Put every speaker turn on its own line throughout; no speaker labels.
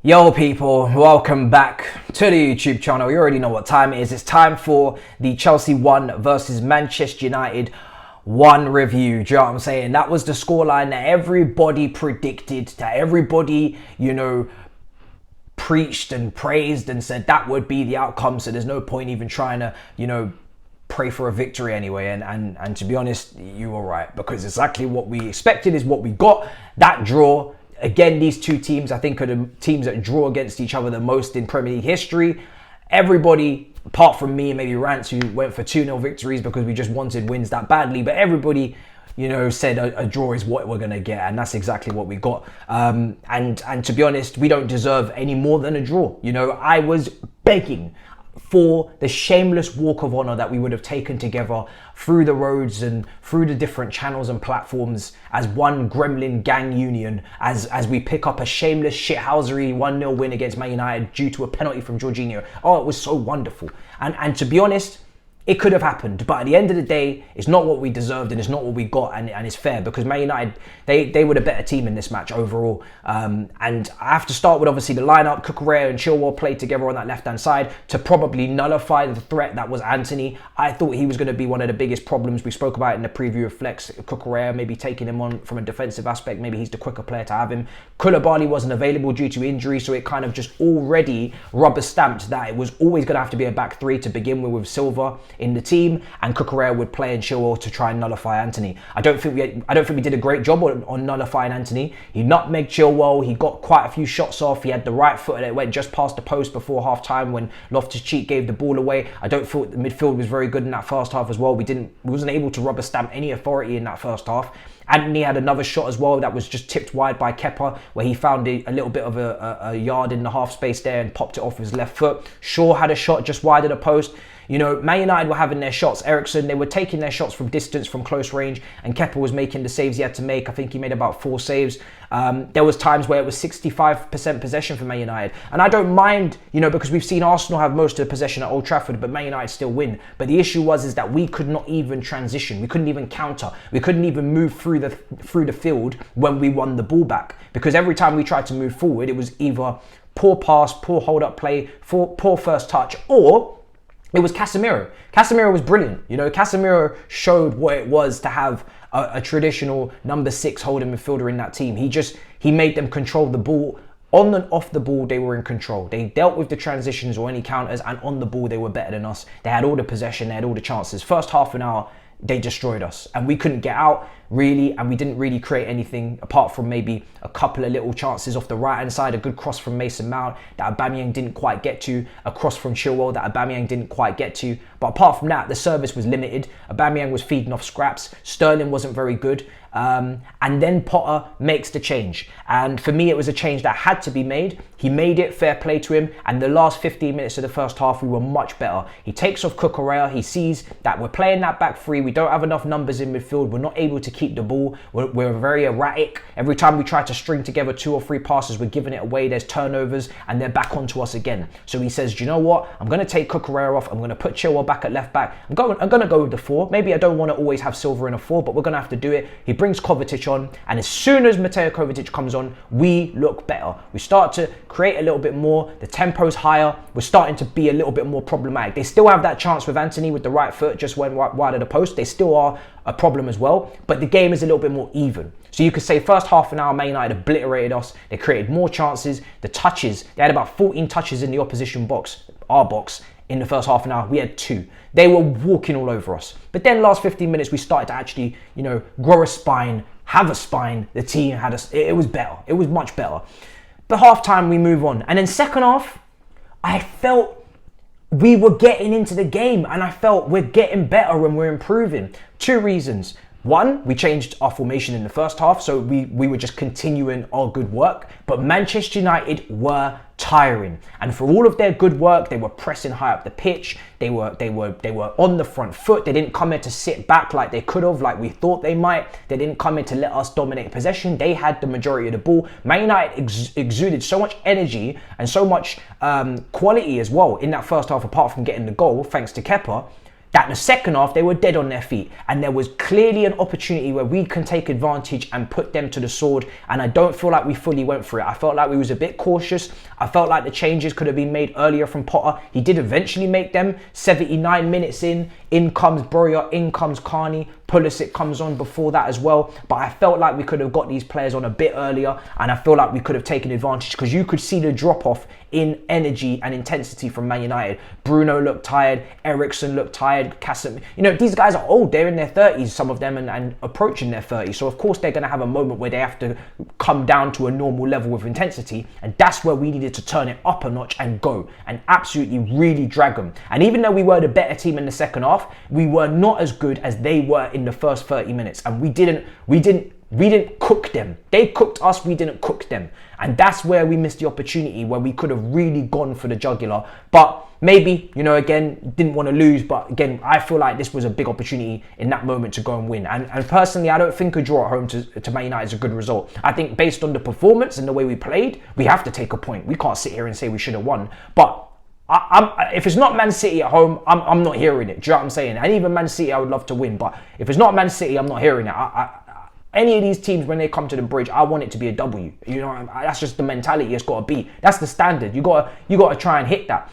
Yo people, welcome back to the YouTube channel. You already know what time it is. It's time for the Chelsea 1 versus Manchester United 1 review. Do you know what I'm saying? That was the scoreline that everybody predicted, that everybody, preached and praised and said that would be the outcome. So there's no point even trying to, pray for a victory anyway. And to be honest, you were right, because exactly what we expected is what we got. That draw. Again, these two teams, I think, are the teams that draw against each other the most in Premier League history. Everybody, apart from me and maybe Rance, who went for 2-0 victories because we just wanted wins that badly, but everybody, said a draw is what we're going to get, and that's exactly what we got. And to be honest, we don't deserve any more than a draw. I was begging for the shameless walk of honor that we would have taken together through the roads and through the different channels and platforms as one gremlin gang union, as we pick up a shameless shithousery 1-0 win against Man United due to a penalty from Jorginho. Oh, it was so wonderful. And to be honest, it could have happened, but at the end of the day, it's not what we deserved and it's not what we got, and it's fair, because Man United, they were the better team in this match overall. And I have to start with obviously the lineup. Cucurella and Chilwell played together on that left-hand side to probably nullify the threat that was Anthony. I thought he was going to be one of the biggest problems. We spoke about it in the preview of Flex. Cucurella, maybe taking him on from a defensive aspect, maybe he's the quicker player to have him. Koulibaly wasn't available due to injury, so it kind of just already rubber-stamped that it was always going to have to be a back three to begin with Silva in the team, and Cucurella would play in Chilwell to try and nullify Anthony. I don't think we did a great job on nullifying Anthony. He nutmegged Chilwell. He got quite a few shots off. He had the right foot that went just past the post before half time when Loftus-Cheek gave the ball away. I don't feel the midfield was very good in that first half as well. We wasn't able to rubber stamp any authority in that first half. Anthony had another shot as well that was just tipped wide by Kepa, where he found a little bit of a yard in the half space there and popped it off his left foot. Shaw had a shot just wide of the post. Man United were having their shots. Eriksen, they were taking their shots from distance, from close range, and Kepa was making the saves he had to make. I think he made about 4 saves. There was times where it was 65% possession for Man United. And I don't mind, because we've seen Arsenal have most of the possession at Old Trafford, but Man United still win. But the issue is that we could not even transition. We couldn't even counter. We couldn't even move through the field when we won the ball back. Because every time we tried to move forward, it was either poor pass, poor hold-up play, poor first touch, or it was Casemiro. Casemiro was brilliant. Casemiro showed what it was to have a traditional number 6 holding midfielder in that team. He made them control the ball. On and off the ball, they were in control. They dealt with the transitions or any counters, and on the ball, they were better than us. They had all the possession, they had all the chances. First half an hour, they destroyed us, and we couldn't get out really, and we didn't really create anything apart from maybe a couple of little chances off the right hand side. A good cross from Mason Mount that Aubameyang didn't quite get to, a cross from Chilwell that Aubameyang didn't quite get to. But apart from that, the service was limited. Aubameyang was feeding off scraps. Sterling wasn't very good. And then Potter makes the change, and for me it was a change that had to be made. He made it, fair play to him, and the last 15 minutes of the first half we were much better. He takes off Cucurella. He sees that we're playing that back three. We don't have enough numbers in midfield. We're not able to keep the ball. We're very erratic. Every time we try to string together 2 or 3 passes, we're giving it away. There's turnovers, and they're back onto us again. So he says, do you know what? I'm going to take Cucurella off. I'm going to put Chilwell back at left back. I'm going to go with the 4. Maybe I don't want to always have Silva in a 4, but we're going to have to do it. He brings Kovacic on, and as soon as Mateo Kovacic comes on, we look better. We start to create a little bit more. The tempo's higher. We're starting to be a little bit more problematic. They still have that chance with Anthony with the right foot, just went wide of the post. They still are a problem as well, but the game is a little bit more even. So you could say first half an hour, Man United obliterated us. They created more chances. The touches, they had about 14 touches in the opposition box, our box, in the first half an hour. We had 2. They were walking all over us. But then last 15 minutes, we started to actually, grow a spine, have a spine. The team had us. It was better. It was much better. But half time, we move on. And then second half, I felt we were getting into the game, and I felt we're getting better and we're improving. 2 reasons. One, we changed our formation in the first half, so we were just continuing our good work. But Manchester United were tiring, and for all of their good work, they were pressing high up the pitch. They were on the front foot. They didn't come here to sit back like they could have, like we thought they might. They didn't come here to let us dominate possession. They had the majority of the ball. Man United exuded so much energy and so much quality as well in that first half, apart from getting the goal thanks to Kepa. that in the second half, they were dead on their feet. And there was clearly an opportunity where we can take advantage and put them to the sword. And I don't feel like we fully went for it. I felt like we was a bit cautious. I felt like the changes could have been made earlier from Potter. He did eventually make them. 79 minutes in comes Broja, in comes Carney. Pulisic comes on before that as well. But I felt like we could have got these players on a bit earlier. And I feel like we could have taken advantage because you could see the drop-off in energy and intensity from Man United. Bruno looked tired. Eriksen looked tired. Casemiro. You know, these guys are old. They're in their 30s, some of them, and approaching their 30s. So, of course, they're going to have a moment where they have to come down to a normal level of intensity. And that's where we needed to turn it up a notch and go and absolutely really drag them. And even though we were the better team in the second half, we were not as good as they were in the first 30 minutes. And we didn't cook them. They cooked us, we didn't cook them. And that's where we missed the opportunity, where we could have really gone for the jugular. But maybe, you know, again, didn't want to lose. But again, I feel like this was a big opportunity in that moment to go and win. And personally, I don't think a draw at home to Man United is a good result. I think based on the performance and the way we played, we have to take a point. We can't sit here and say we should have won. But if it's not Man City at home, I'm not hearing it. Do you know what I'm saying? And even Man City, I would love to win. But if it's not Man City, I'm not hearing it. Any of these teams, when they come to the bridge, I want it to be a W. You know, that's just the mentality it's got to be. That's the standard. You got to try and hit that.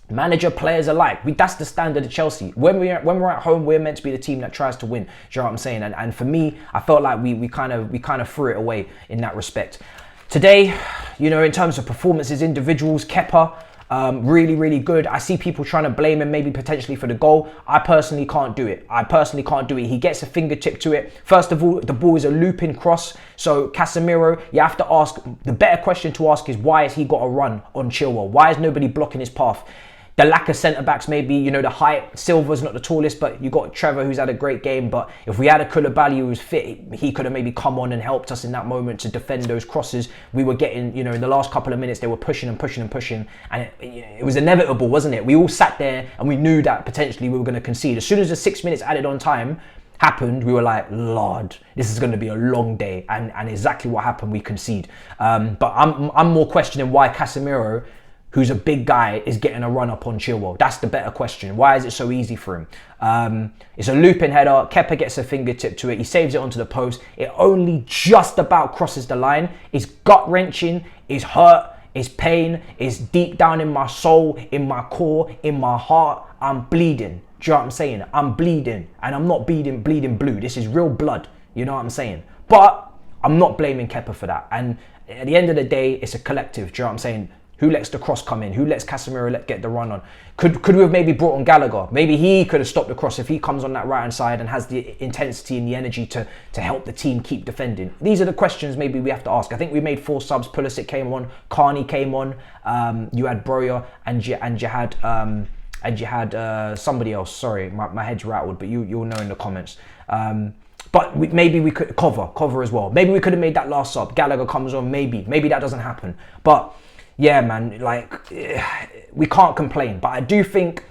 Manager, players alike. That's the standard of Chelsea. When we're at home, we're meant to be the team that tries to win. Do you know what I'm saying? And for me, I felt like we kind of threw it away in that respect. Today, you know, in terms of performances, individuals, Kepa. Really, really good. I see people trying to blame him maybe potentially for the goal. I personally can't do it. He gets a fingertip to it. First of all, the ball is a looping cross. So Casemiro, you have to ask, the better question to ask is why has he got a run on Chilwell? Why is nobody blocking his path? The lack of centre-backs, maybe, you know, the height. Silva's not the tallest, but you got Trevor, who's had a great game. But if we had a Koulibaly who was fit, he could have maybe come on and helped us in that moment to defend those crosses. We were getting, you know, in the last couple of minutes, they were pushing. And it was inevitable, wasn't it? We all sat there and we knew that potentially we were going to concede. As soon as the 6 minutes added on time happened, we were like, Lord, this is going to be a long day. And exactly what happened, we concede. But I'm more questioning why Casemiro, who's a big guy, is getting a run up on Chilwell. That's the better question. Why is it so easy for him? It's a looping header. Kepa gets a fingertip to it. He saves it onto the post. It only just about crosses the line. It's gut-wrenching. It's hurt. It's pain. It's deep down in my soul, in my core, in my heart. I'm bleeding. Do you know what I'm saying? I'm bleeding. And I'm not bleeding blue. This is real blood. You know what I'm saying? But I'm not blaming Kepa for that. And at the end of the day, it's a collective. Do you know what I'm saying? Who lets the cross come in? Who lets Casemiro get the run on? Could we have maybe brought on Gallagher? Maybe he could have stopped the cross if he comes on that right-hand side and has the intensity and the energy to help the team keep defending. These are the questions maybe we have to ask. I think we made 4 subs. Pulisic came on. Carney came on. You had Broja and you had somebody else. Sorry, my head's rattled, but you'll know in the comments. But maybe we could cover as well. Maybe we could have made that last sub. Gallagher comes on. Maybe that doesn't happen. But yeah, man, like, we can't complain. But I do think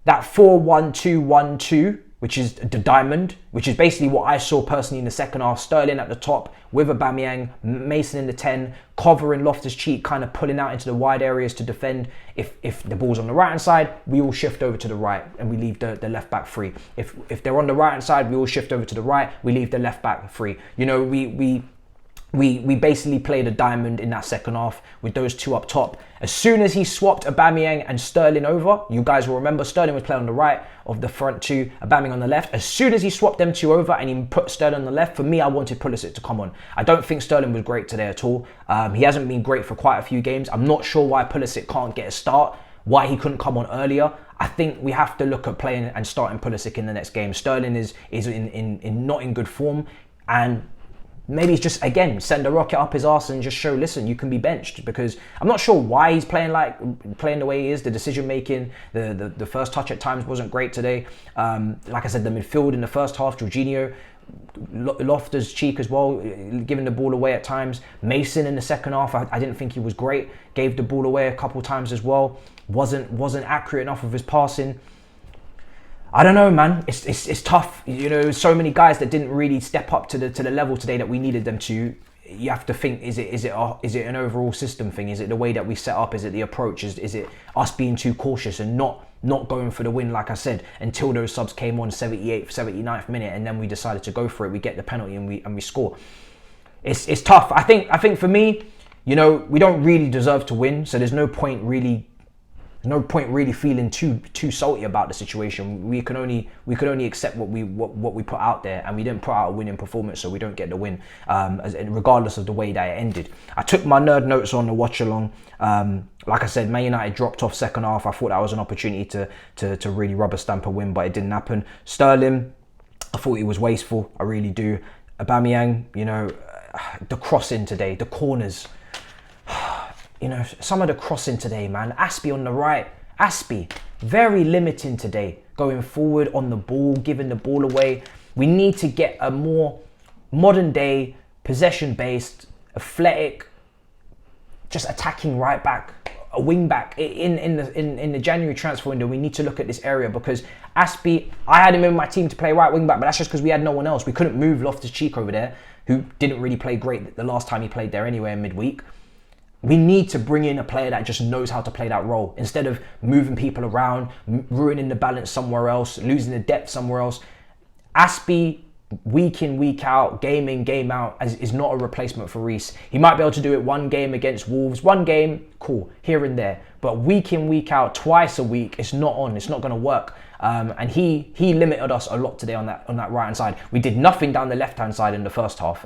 that 4-1-2-1-2, which is the diamond, which is basically what I saw personally in the second half. Sterling at the top with Aubameyang, Mason in the 10, covering Loftus-Cheek, kind of pulling out into the wide areas to defend. If the ball's on the right-hand side, we all shift over to the right and we leave the left back free. If they're on the right-hand side, we all shift over to the right, we leave the left back free. You know, we basically played a diamond in that second half with those two up top. As soon as he swapped Aubameyang and Sterling over, you guys will remember Sterling was playing on the right of the front two, Aubameyang on the left. As soon as he swapped them two over and he put Sterling on the left, for me, I wanted Pulisic to come on. I don't think Sterling was great today at all. He hasn't been great for quite a few games. I'm not sure why Pulisic can't get a start, why he couldn't come on earlier. I think we have to look at playing and starting Pulisic in the next game. Sterling is not in good form, and maybe it's just, again, send a rocket up his arse and just show, listen, you can be benched. Because I'm not sure why he's playing the way he is. The decision making, the first touch at times wasn't great today. Like I said, the midfield in the first half, Jorginho, Loftus-Cheek as well, giving the ball away at times. Mason in the second half, I didn't think he was great. Gave the ball away a couple times as well. Wasn't accurate enough with his passing. I don't know, man. It's tough. You know, so many guys that didn't really step up to the level today that we needed them to. You have to think: is it an overall system thing? Is it the way that we set up? Is it the approach? Is it us being too cautious and not not going for the win, like I said, until those subs came on 78th, 79th minute, and then we decided to go for it. We get the penalty and we score. It's tough. I think for me, you know, we don't really deserve to win, so there's no point really feeling too salty about the situation. We could only accept what we put out there, and we didn't put out a winning performance, so we don't get the win, regardless of the way that it ended. I took my nerd notes on the watch along. Like I said, Man United dropped off second half. I thought that was an opportunity to really rubber stamp a win, but it didn't happen. Sterling, I thought he was wasteful. I really do. Aubameyang, you know, the crossing today, the corners. You know, some of the crossing today, man. Aspie on the right. Aspie, very limiting today. Going forward on the ball, giving the ball away. We need to get a more modern day, possession-based, athletic, just attacking right back, a wing back. In the January transfer window, we need to look at this area because Aspie, I had him in my team to play right wing back, but that's just because we had no one else. We couldn't move Loftus-Cheek over there, who didn't really play great the last time he played there anyway in midweek. We need to bring in a player that just knows how to play that role instead of moving people around, ruining the balance somewhere else, losing the depth somewhere else. Aspie, week in, week out, game in, game out, is not a replacement for Reece. He might be able to do it one game against Wolves, one game, cool, here and there. But week in, week out, twice a week, it's not on. It's not going to work. And he limited us a lot today on that right hand side. We did nothing down the left hand side in the first half.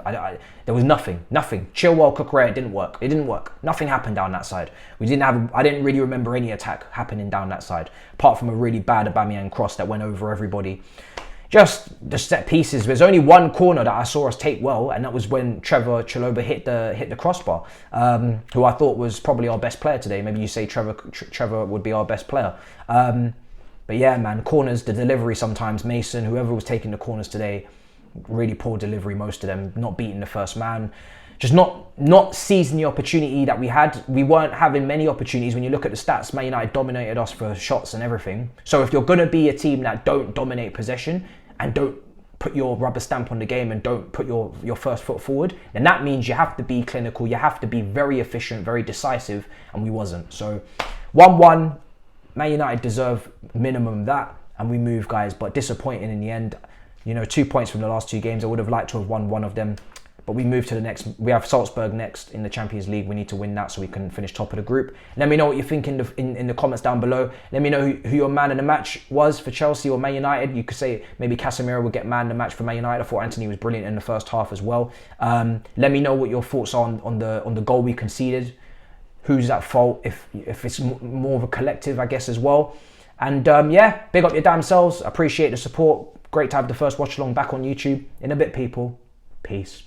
There was nothing. Chilwell, Cucurella, it didn't work. It didn't work. Nothing happened down that side. I didn't really remember any attack happening down that side, apart from a really bad Aubameyang cross that went over everybody. Just the set pieces. There's only one corner that I saw us take well, and that was when Trevor Chalobah hit the crossbar, who I thought was probably our best player today. Maybe you say Trevor would be our best player. But yeah, man, corners, the delivery sometimes, Mason, whoever was taking the corners today, really poor delivery, most of them, not beating the first man. Just not seizing the opportunity that we had. We weren't having many opportunities. When you look at the stats, Man United dominated us for shots and everything. So if you're going to be a team that don't dominate possession and don't put your rubber stamp on the game and don't put your first foot forward, then that means you have to be clinical, you have to be very efficient, very decisive, and we wasn't. So 1-1, Man United deserve minimum that, and we move, guys, but disappointing in the end. You know, 2 points from the last two games. I would have liked to have won one of them, but we move to the next. We have Salzburg next in the Champions League. We need to win that so we can finish top of the group. Let me know what you think in the comments down below. Let me know who your man of the match was for Chelsea or Man United. You could say maybe Casemiro would get man of the match for Man United. I thought Anthony was brilliant in the first half as well. Let me know what your thoughts are on the goal we conceded. Who's at fault, if it's more of a collective, I guess, as well. And yeah, big up your damn selves. Appreciate the support. Great to have the first watch along back on YouTube. In a bit, people. Peace.